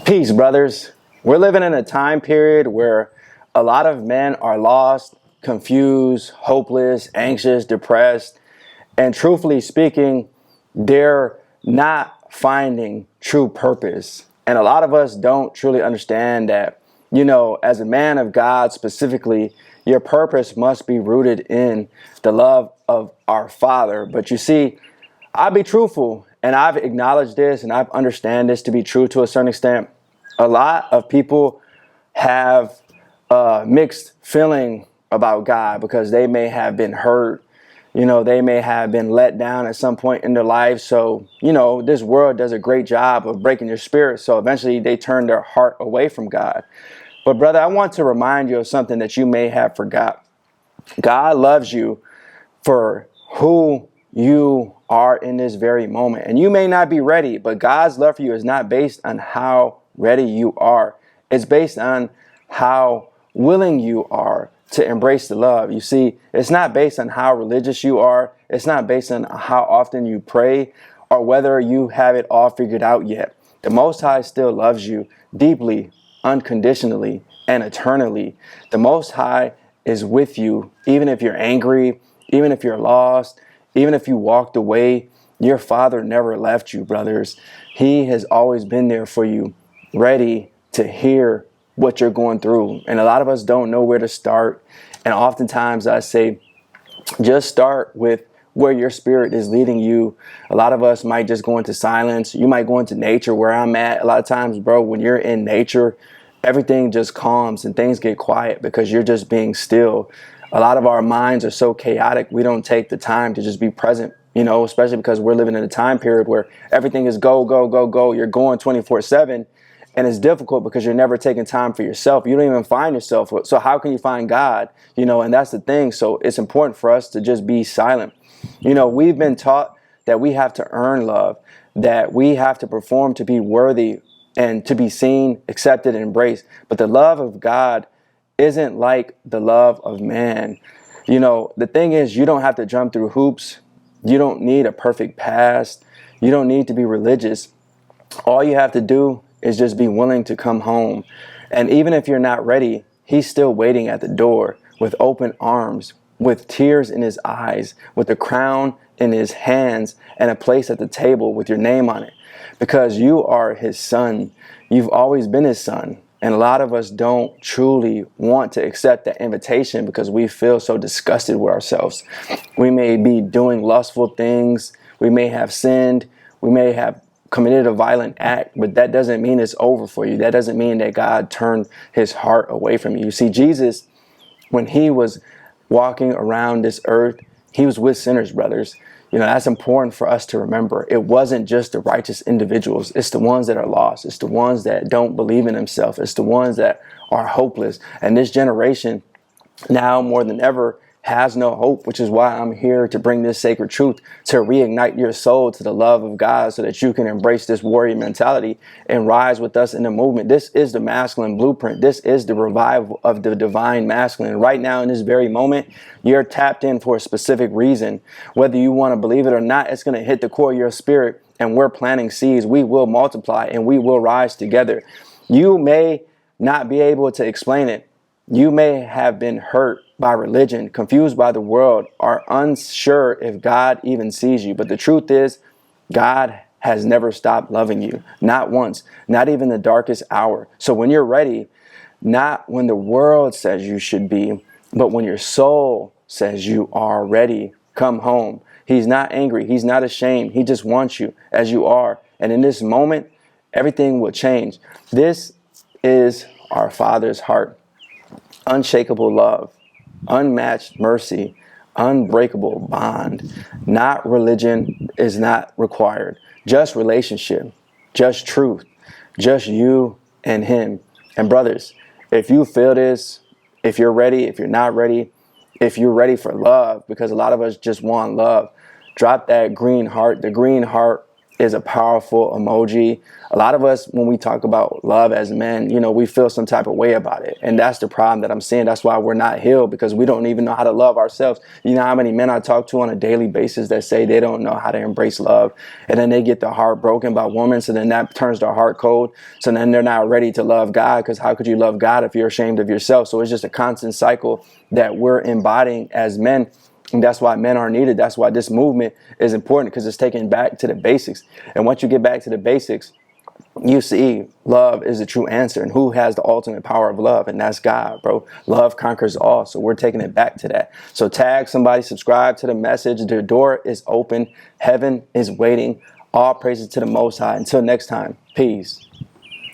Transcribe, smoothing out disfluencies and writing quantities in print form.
Peace, brothers. We're living in a time period where a lot of men are lost, confused, hopeless, anxious, depressed, and truthfully speaking, they're not finding true purpose. And a lot of us don't truly understand that, as a man of God specifically, your purpose must be rooted in the love of our Father. But you see, I'll be truthful, and I've acknowledged this and I've understand this to be true to a certain extent. A lot of people have mixed feeling about God because they may have been hurt. They may have been let down at some point in their life. So, this world does a great job of breaking your spirit. So eventually they turn their heart away from God. But brother, I want to remind you of something that you may have forgot. God loves you for who you are in this very moment. And you may not be ready, but God's love for you is not based on how ready you are. It's based on how willing you are to embrace the love. You see, it's not based on how religious you are. It's not based on how often you pray or whether you have it all figured out yet. The Most High still loves you deeply, unconditionally, and eternally. The Most High is with you, even if you're angry, even if you're lost, even if you walked away. Your Father never left you, brothers. He has always been there for you, ready to hear what you're going through. And a lot of us don't know where to start. And oftentimes I say, just start with where your spirit is leading you. A lot of us might just go into silence. You might go into nature where I'm at. A lot of times, bro, when you're in nature, everything just calms and things get quiet because you're just being still. A lot of our minds are so chaotic, we don't take the time to just be present, especially because we're living in a time period where everything is go, go, go, go. You're going 24/7. And it's difficult because you're never taking time for yourself. You don't even find yourself. So how can you find God? And that's the thing. So it's important for us to just be silent. We've been taught that we have to earn love, that we have to perform to be worthy and to be seen, accepted, and embraced. But the love of God isn't like the love of man. The thing is, you don't have to jump through hoops. You don't need a perfect past. You don't need to be religious. All you have to do is just be willing to come home. And even if you're not ready, he's still waiting at the door with open arms, with tears in his eyes, with a crown in his hands, and a place at the table with your name on it. Because you are his son. You've always been his son. And a lot of us don't truly want to accept that invitation because we feel so disgusted with ourselves. We may be doing lustful things. We may have sinned. We may have committed a violent act, but that doesn't mean it's over for you. That doesn't mean that God turned his heart away from you. You see, Jesus, when he was walking around this earth, he was with sinners, brothers. That's important for us to remember. It wasn't just the righteous individuals. It's the ones that are lost. It's the ones that don't believe in themselves. It's the ones that are hopeless. And this generation now more than ever has no hope, which is why I'm here to bring this sacred truth to reignite your soul to the love of God so that you can embrace this warrior mentality and rise with us in the movement. This is the masculine blueprint. This is the revival of the divine masculine. Right now in this very moment, you're tapped in for a specific reason. Whether you want to believe it or not, it's going to hit the core of your spirit, and we're planting seeds. We will multiply and we will rise together. You may not be able to explain it. You may have been hurt by religion, confused by the world, or unsure if God even sees you. But the truth is, God has never stopped loving you. Not once, not even the darkest hour. So when you're ready, not when the world says you should be, but when your soul says you are ready, come home. He's not angry. He's not ashamed. He just wants you as you are. And in this moment, everything will change. This is our Father's heart. Unshakable love, unmatched mercy, unbreakable bond. Not religion is not required. Just relationship, just truth, just you and him. And brothers, if you feel this, if you're ready, if you're not ready, if you're ready for love, because a lot of us just want love, drop that green heart. The green heart is a powerful emoji. A lot of us, when we talk about love as men, you know, we feel some type of way about it. And that's the problem that I'm seeing. That's why we're not healed, because we don't even know how to love ourselves. You know how many men I talk to on a daily basis that say they don't know how to embrace love. And then they get their heart broken by women. So then that turns their heart cold. So then they're not ready to love God, because how could you love God if you're ashamed of yourself? So it's just a constant cycle that we're embodying as men. And that's why men are needed. That's why this movement is important, because it's taking back to the basics. And once you get back to the basics, you see love is the true answer. And who has the ultimate power of love? And that's God, bro. Love conquers all. So we're taking it back to that. So tag somebody, subscribe to the message. The door is open. Heaven is waiting. All praises to the Most High. Until next time, peace.